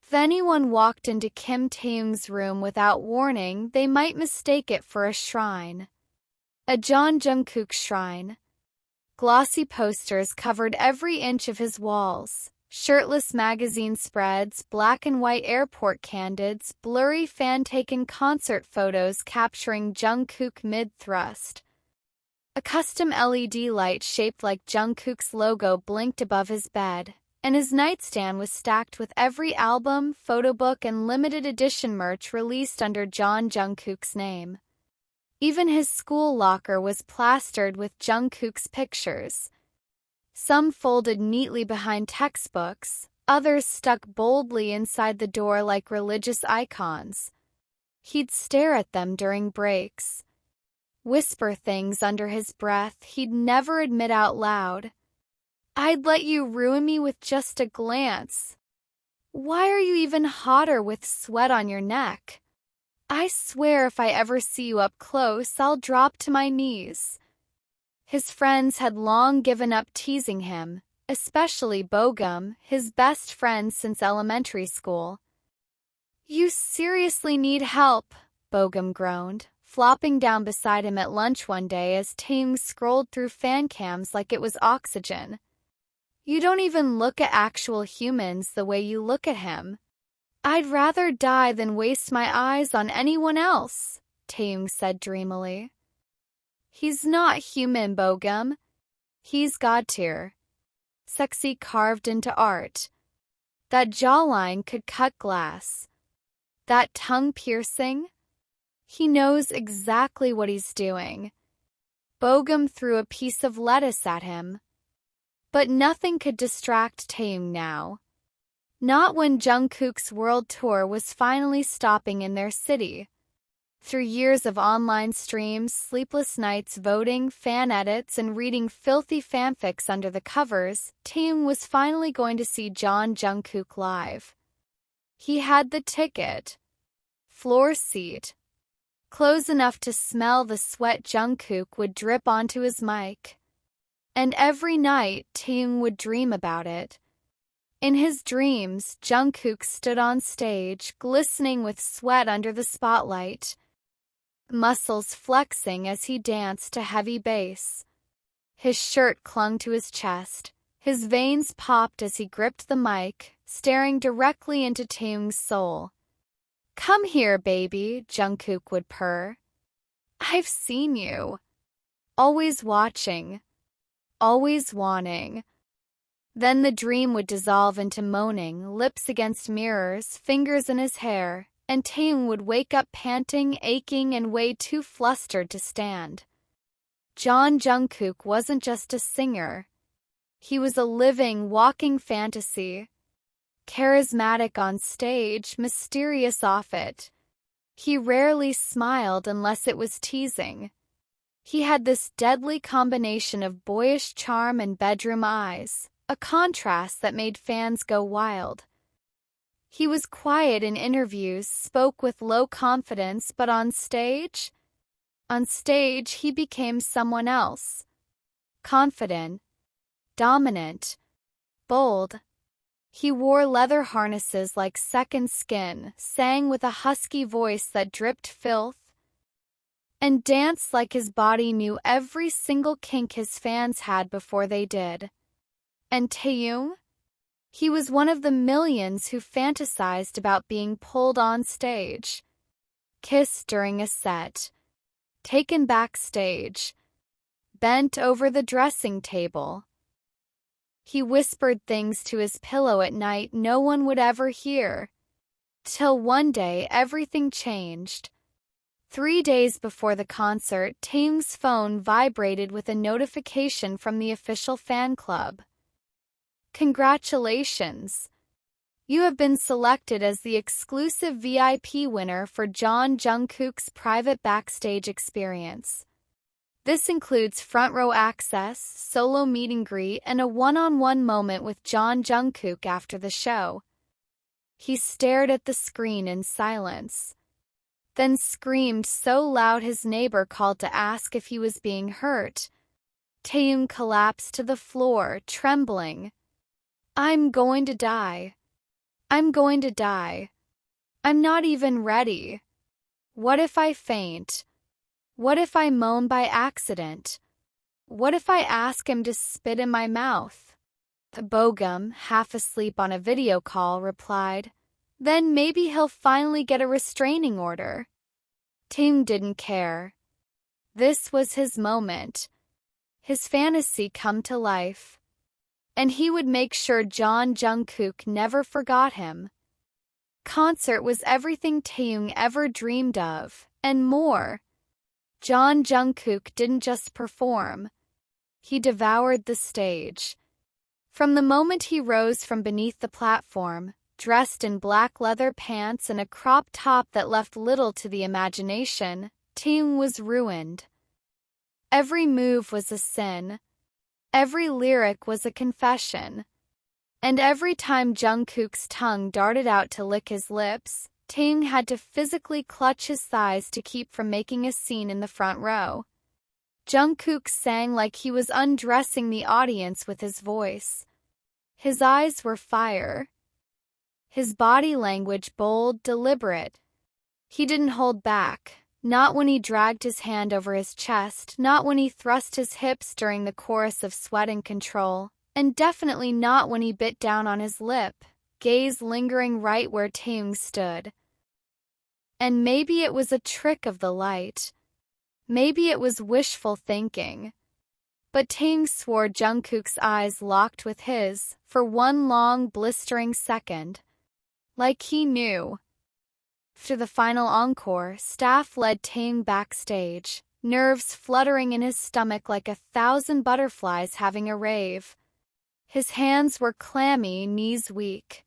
If anyone walked into Kim Taehyung's room without warning, they might mistake it for a shrine. A jungkook shrine. Glossy posters covered every inch of his walls. Shirtless magazine spreads, black and white airport candids, blurry fan-taken concert photos capturing Jungkook mid-thrust. A custom LED light shaped like Jungkook's logo blinked above his bed, and his nightstand was stacked with every album, photobook, and limited edition merch released under Jungkook's name. Even his school locker was plastered with Jungkook's pictures. Some folded neatly behind textbooks, others stuck boldly inside the door like religious icons. He'd stare at them during breaks, whisper things under his breath he'd never admit out loud. "I'd let you ruin me with just a glance. Why are you even hotter with sweat on your neck? I swear if I ever see you up close, I'll drop to my knees." His friends had long given up teasing him, especially Bogum, his best friend since elementary school. "You seriously need help," Bogum groaned, flopping down beside him at lunch one day as Taehyung scrolled through fan cams like it was oxygen. "You don't even look at actual humans the way you look at him." "I'd rather die than waste my eyes on anyone else," Taehyung said dreamily. "He's not human, Bogum. He's God tier. Sexy carved into art. That jawline could cut glass. That tongue piercing. He knows exactly what he's doing." Bogum threw a piece of lettuce at him. But nothing could distract Taehyung now. Not when Jungkook's world tour was finally stopping in their city. Through years of online streams, sleepless nights voting, fan edits, and reading filthy fanfics under the covers, Taehyung was finally going to see Jungkook live. He had the ticket. Floor seat. Close enough to smell the sweat Jungkook would drip onto his mic. And every night, Taehyung would dream about it. In his dreams, Jungkook stood on stage, glistening with sweat under the spotlight, muscles flexing as he danced to heavy bass. His shirt clung to his chest, his veins popped as he gripped the mic, staring directly into Taehyung's soul. "Come here, baby," Jungkook would purr. "I've seen you. Always watching. Always wanting." Then the dream would dissolve into moaning, lips against mirrors, fingers in his hair, and Taehyung would wake up panting, aching, and way too flustered to stand. Jungkook wasn't just a singer. He was a living, walking fantasy. Charismatic on stage, mysterious off it. He rarely smiled unless it was teasing. He had this deadly combination of boyish charm and bedroom eyes, a contrast that made fans go wild. He was quiet in interviews, spoke with low confidence, but on stage he became someone else. Confident, dominant, bold. He wore leather harnesses like second skin, sang with a husky voice that dripped filth, and danced like his body knew every single kink his fans had before they did. And Taehyung? He was one of the millions who fantasized about being pulled on stage, kissed during a set, taken backstage, bent over the dressing table. He whispered things to his pillow at night no one would ever hear. Till one day everything changed. 3 days before the concert, Taehyung's phone vibrated with a notification from the official fan club. "Congratulations! You have been selected as the exclusive VIP winner for Jungkook's private backstage experience. This includes front row access, solo meet and greet, and a one-on-one moment with Jungkook after the show." He stared at the screen in silence, then screamed so loud his neighbor called to ask if he was being hurt. Taehyung collapsed to the floor, trembling. "I'm going to die. I'm going to die. I'm not even ready. What if I faint? What if I moan by accident? What if I ask him to spit in my mouth? The Bogum, half asleep on a video call, replied, then maybe he'll finally get a restraining order. Taehyung didn't care. This was his moment. His fantasy come to life. And he would make sure Jungkook never forgot him. Concert was everything Taehyung ever dreamed of, and more. Jungkook didn't just perform. He devoured the stage. From the moment he rose from beneath the platform, dressed in black leather pants and a crop top that left little to the imagination, Taehyung was ruined. Every move was a sin. Every lyric was a confession. And every time Jungkook's tongue darted out to lick his lips, Taehyung had to physically clutch his thighs to keep from making a scene in the front row. Jungkook sang like he was undressing the audience with his voice. His eyes were fire. His body language bold, deliberate. He didn't hold back, not when he dragged his hand over his chest, not when he thrust his hips during the chorus of Sweat and Control, and definitely not when he bit down on his lip, gaze lingering right where Taehyung stood. And maybe it was a trick of the light. Maybe it was wishful thinking. But Taehyung swore Jungkook's eyes locked with his for one long, blistering second. Like he knew. After the final encore, staff led Taehyung backstage, nerves fluttering in his stomach like 1,000 butterflies having a rave. His hands were clammy, knees weak.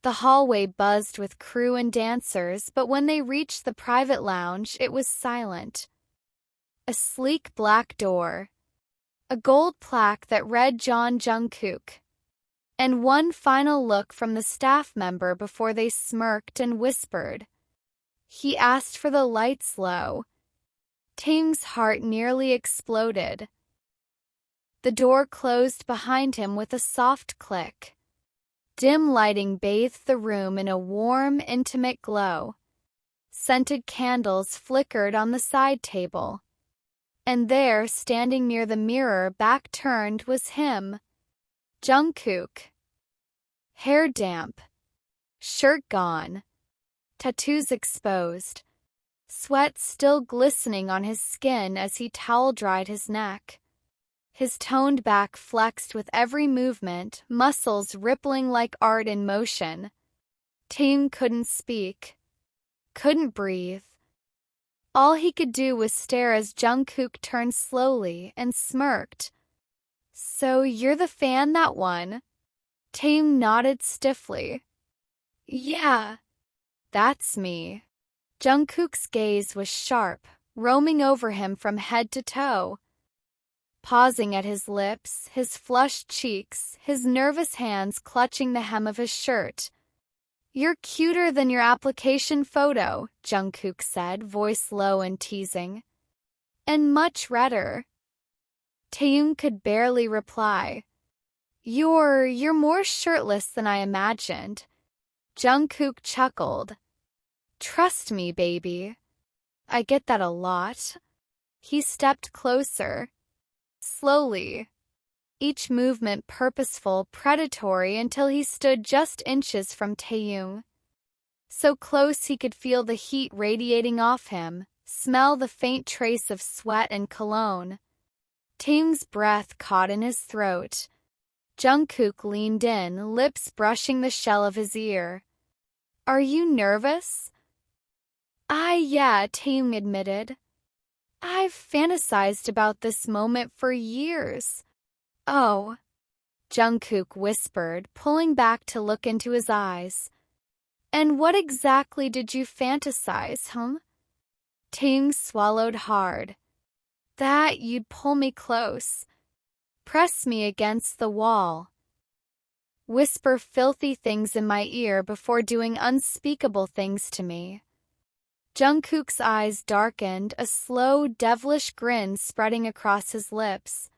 The hallway buzzed with crew and dancers, but when they reached the private lounge, it was silent. A sleek black door. A gold plaque that read Jungkook. And one final look from the staff member before they smirked and whispered. He asked for the lights low. Taehyung's heart nearly exploded. The door closed behind him with a soft click. Dim lighting bathed the room in a warm, intimate glow. Scented candles flickered on the side table. And there, standing near the mirror, back turned, was him. Jungkook. Hair damp. Shirt gone. Tattoos exposed. Sweat still glistening on his skin as he towel-dried his neck. His toned back flexed with every movement, muscles rippling like art in motion. Taehyung couldn't speak. Couldn't breathe. All he could do was stare as Jungkook turned slowly and smirked. So you're the fan that won? Taehyung nodded stiffly. Yeah, that's me. Jungkook's gaze was sharp, roaming over him from head to toe. Pausing at his lips, his flushed cheeks, his nervous hands clutching the hem of his shirt. You're cuter than your application photo, Jungkook said, voice low and teasing. And much redder. Taehyung could barely reply. You're more shirtless than I imagined. Jungkook chuckled. Trust me, baby. I get that a lot. He stepped closer. Slowly. Each movement purposeful, predatory, until he stood just inches from Taehyung. So close he could feel the heat radiating off him, smell the faint trace of sweat and cologne. Taehyung's breath caught in his throat. Jungkook leaned in, lips brushing the shell of his ear. Are you nervous? Yeah, Taehyung admitted. I've fantasized about this moment for years. Oh, Jungkook whispered, pulling back to look into his eyes. And what exactly did you fantasize, Taehyung swallowed hard. That you'd pull me close. Press me against the wall. Whisper filthy things in my ear before doing unspeakable things to me. Jungkook's eyes darkened, a slow, devilish grin spreading across his lips.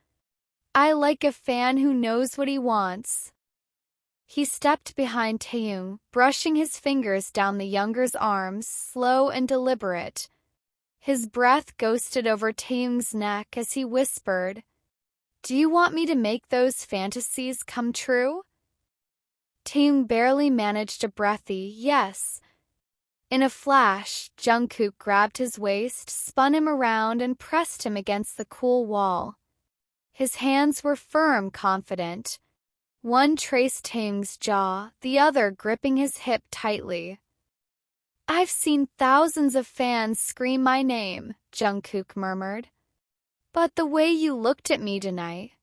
I like a fan who knows what he wants. He stepped behind Taehyung, brushing his fingers down the younger's arms, slow and deliberate. His breath ghosted over Taehyung's neck as he whispered, "Do you want me to make those fantasies come true?" Taehyung barely managed a breathy yes. In a flash, Jungkook grabbed his waist, spun him around, and pressed him against the cool wall. His hands were firm, confident. One traced Taehyung's jaw, the other gripping his hip tightly. "I've seen thousands of fans scream my name," Jungkook murmured. "But the way you looked at me tonight."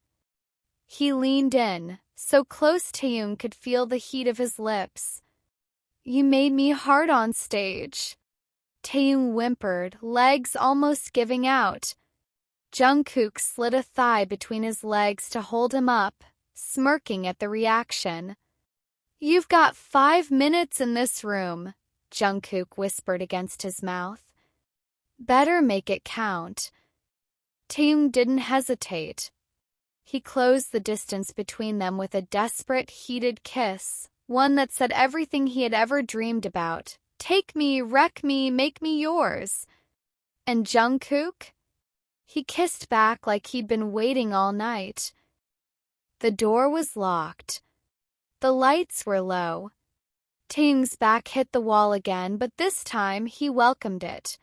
He leaned in, so close Taehyung could feel the heat of his lips. "You made me hard on stage." Taehyung whimpered, legs almost giving out. Jungkook slid a thigh between his legs to hold him up, smirking at the reaction. "You've got 5 minutes in this room," Jungkook whispered against his mouth. "Better make it count." Taehyung didn't hesitate. He closed the distance between them with a desperate, heated kiss, one that said everything he had ever dreamed about. "Take me, wreck me, make me yours." And Jungkook? He kissed back like he'd been waiting all night. The door was locked. The lights were low. Taehyung's back hit the wall again, but this time he welcomed it.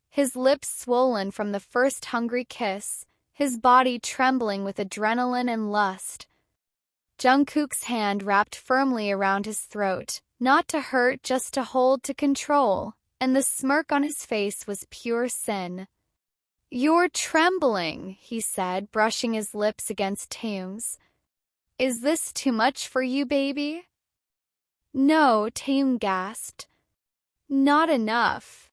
His lips swollen from the first hungry kiss, his body trembling with adrenaline and lust. Jungkook's hand wrapped firmly around his throat, not to hurt, just to hold, to control, and the smirk on his face was pure sin. "You're trembling," he said, brushing his lips against Taehyung's. "Is this too much for you, baby?" "No," Taehyung gasped. "Not enough."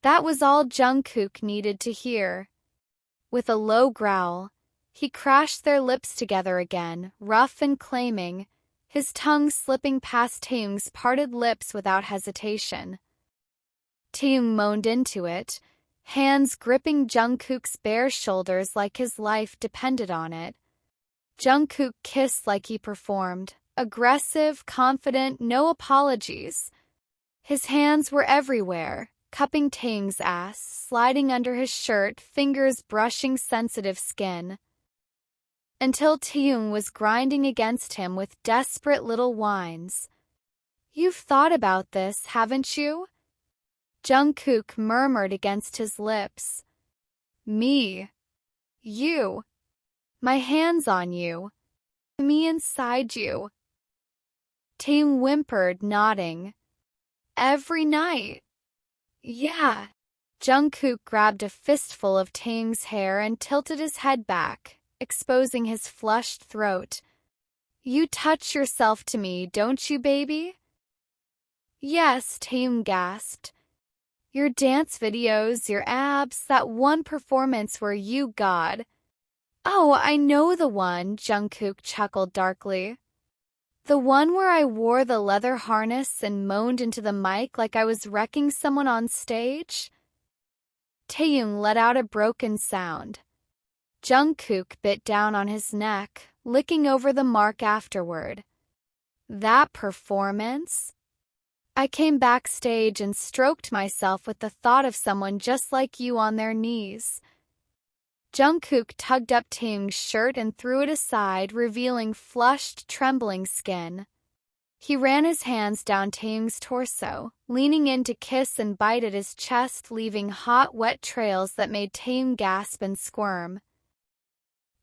That was all Jungkook needed to hear. With a low growl, he crashed their lips together again, rough and claiming, his tongue slipping past Taehyung's parted lips without hesitation. Taehyung moaned into it, hands gripping Jungkook's bare shoulders like his life depended on it. Jungkook kissed like he performed, aggressive, confident, no apologies. His hands were everywhere, cupping Taehyung's ass, sliding under his shirt, fingers brushing sensitive skin. Until Taehyung was grinding against him with desperate little whines. "You've thought about this, haven't you?" Jungkook murmured against his lips. "Me? You? My hands on you. Me inside you." Taehyung whimpered, nodding. "Every night." "Yeah." Jungkook grabbed a fistful of Taehyung's hair and tilted his head back, exposing his flushed throat. "You touch yourself to me, don't you, baby?" "Yes," Taehyung gasped. "Your dance videos, your abs, that one performance where you God." "Oh, I know the one," Jungkook chuckled darkly. "The one where I wore the leather harness and moaned into the mic like I was wrecking someone on stage?" Taehyung let out a broken sound. Jungkook bit down on his neck, licking over the mark afterward. "That performance?" "I came backstage and stroked myself with the thought of someone just like you on their knees." Jungkook tugged up Taehyung's shirt and threw it aside, revealing flushed, trembling skin. He ran his hands down Taehyung's torso, leaning in to kiss and bite at his chest, leaving hot, wet trails that made Taehyung gasp and squirm.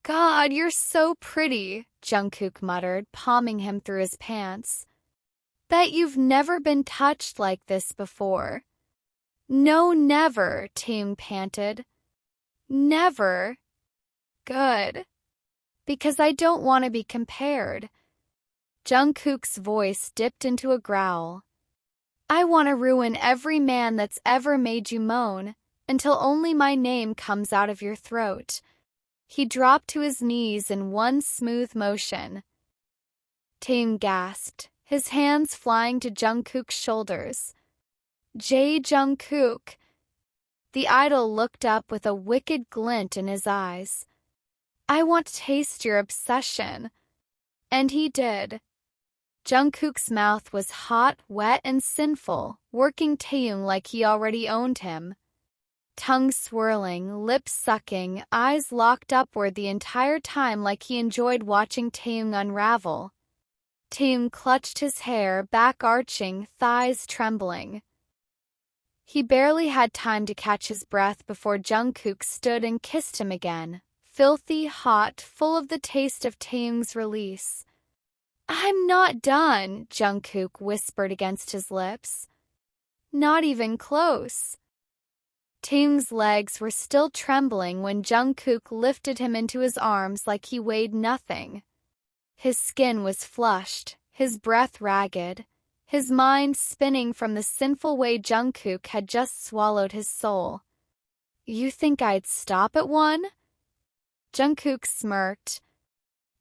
"God, you're so pretty," Jungkook muttered, palming him through his pants. "Bet you've never been touched like this before." "No, never," Taehyung panted. "Never." "Good. Because I don't want to be compared." Jungkook's voice dipped into a growl. "I want to ruin every man that's ever made you moan, until only my name comes out of your throat." He dropped to his knees in one smooth motion. Taehyung gasped, his hands flying to Jungkook's shoulders. Jungkook." The idol looked up with a wicked glint in his eyes. "I want to taste your obsession." And he did. Jungkook's mouth was hot, wet, and sinful, working Taehyung like he already owned him. Tongue swirling, lips sucking, eyes locked upward the entire time like he enjoyed watching Taehyung unravel. Taehyung clutched his hair, back arching, thighs trembling. He barely had time to catch his breath before Jungkook stood and kissed him again, filthy, hot, full of the taste of Taehyung's release. "I'm not done," Jungkook whispered against his lips. "Not even close." Taehyung's legs were still trembling when Jungkook lifted him into his arms like he weighed nothing. His skin was flushed, his breath ragged, his mind spinning from the sinful way Jungkook had just swallowed his soul. "You think I'd stop at one?" Jungkook smirked,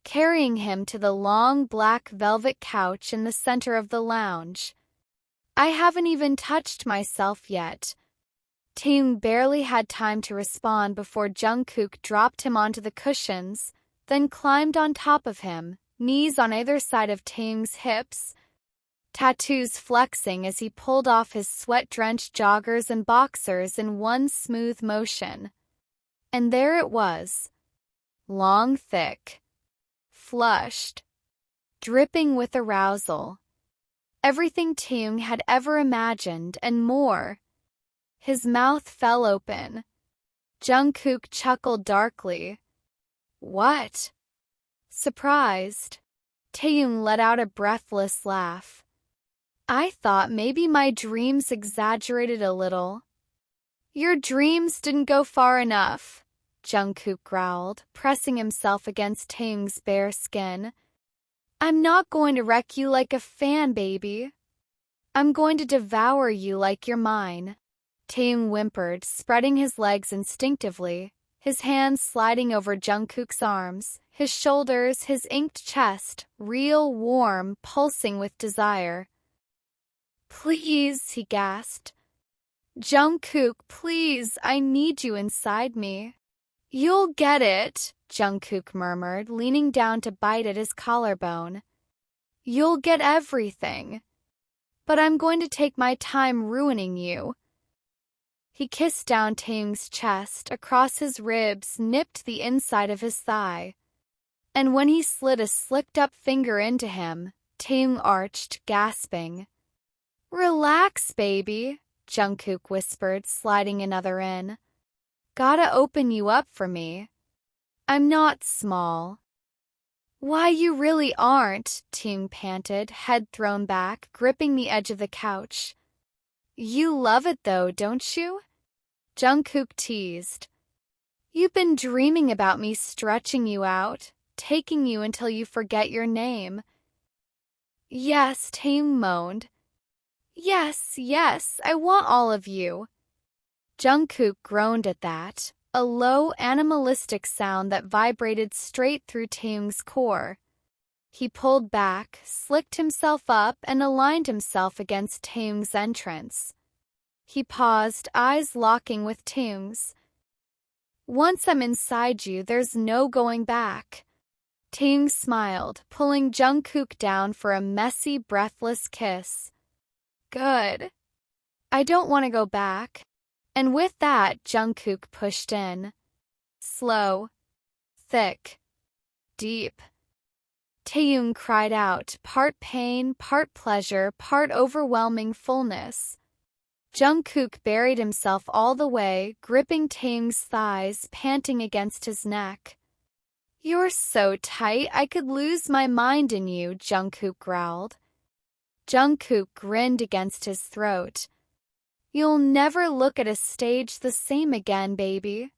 carrying him to the long black velvet couch in the center of the lounge. "I haven't even touched myself yet." Taehyung barely had time to respond before Jungkook dropped him onto the cushions, then climbed on top of him, knees on either side of Taehyung's hips, tattoos flexing as he pulled off his sweat-drenched joggers and boxers in one smooth motion. And there it was. Long, thick, flushed, dripping with arousal. Everything Taehyung had ever imagined and more. His mouth fell open. Jungkook chuckled darkly. "What?" Surprised, Taehyung let out a breathless laugh. "I thought maybe my dreams exaggerated a little." "Your dreams didn't go far enough," Jungkook growled, pressing himself against Taehyung's bare skin. "I'm not going to wreck you like a fan baby. I'm going to devour you like you're mine." Taehyung whimpered, spreading his legs instinctively, his hands sliding over Jungkook's arms, his shoulders, his inked chest, real, warm, pulsing with desire. "Please," he gasped. "Jungkook, please, I need you inside me." "You'll get it," Jungkook murmured, leaning down to bite at his collarbone. "You'll get everything. But I'm going to take my time ruining you." He kissed down Taehyung's chest, across his ribs, nipped the inside of his thigh. And when he slid a slicked-up finger into him, Taehyung arched, gasping. "Relax, baby," Jungkook whispered, sliding another in. "Gotta open you up for me. I'm not small." "Why, you really aren't," Taehyung panted, head thrown back, gripping the edge of the couch. "You love it though, don't you?" Jungkook teased. "You've been dreaming about me stretching you out, taking you until you forget your name." "Yes," Taehyung moaned. Yes, I want all of you." Jungkook groaned at that, a low, animalistic sound that vibrated straight through Taehyung's core. He pulled back, slicked himself up, and aligned himself against Taehyung's entrance. He paused, eyes locking with Taehyung's. "Once I'm inside you, there's no going back." Taehyung smiled, pulling Jungkook down for a messy, breathless kiss. "Good. I don't want to go back." And with that, Jungkook pushed in. Slow, thick, deep. Taehyung cried out, part pain, part pleasure, part overwhelming fullness. Jungkook buried himself all the way, gripping Taehyung's thighs, panting against his neck. "You're so tight, I could lose my mind in you," Jungkook growled. Jungkook grinned against his throat. "You'll never look at a stage the same again, baby.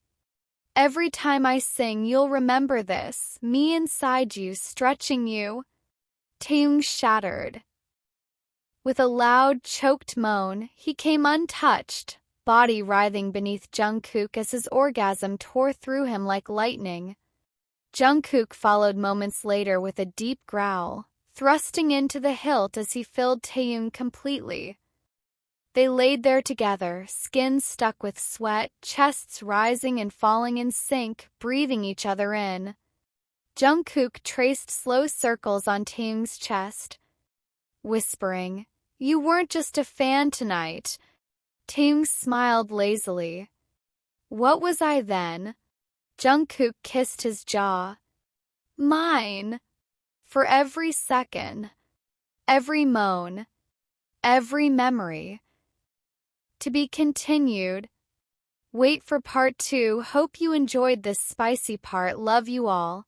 Every time I sing, you'll remember this, me inside you, stretching you." Taehyung shattered. With a loud, choked moan, he came untouched, body writhing beneath Jungkook as his orgasm tore through him like lightning. Jungkook followed moments later with a deep growl, thrusting into the hilt as he filled Taehyung completely. They laid there together, skins stuck with sweat, chests rising and falling in sync, breathing each other in. Jungkook traced slow circles on Taehyung's chest, whispering, "You weren't just a fan tonight." Taehyung smiled lazily. "What was I then?" Jungkook kissed his jaw. "Mine. For every second, every moan, every memory." To be continued. Wait for part 2. Hope you enjoyed this spicy part. Love you all.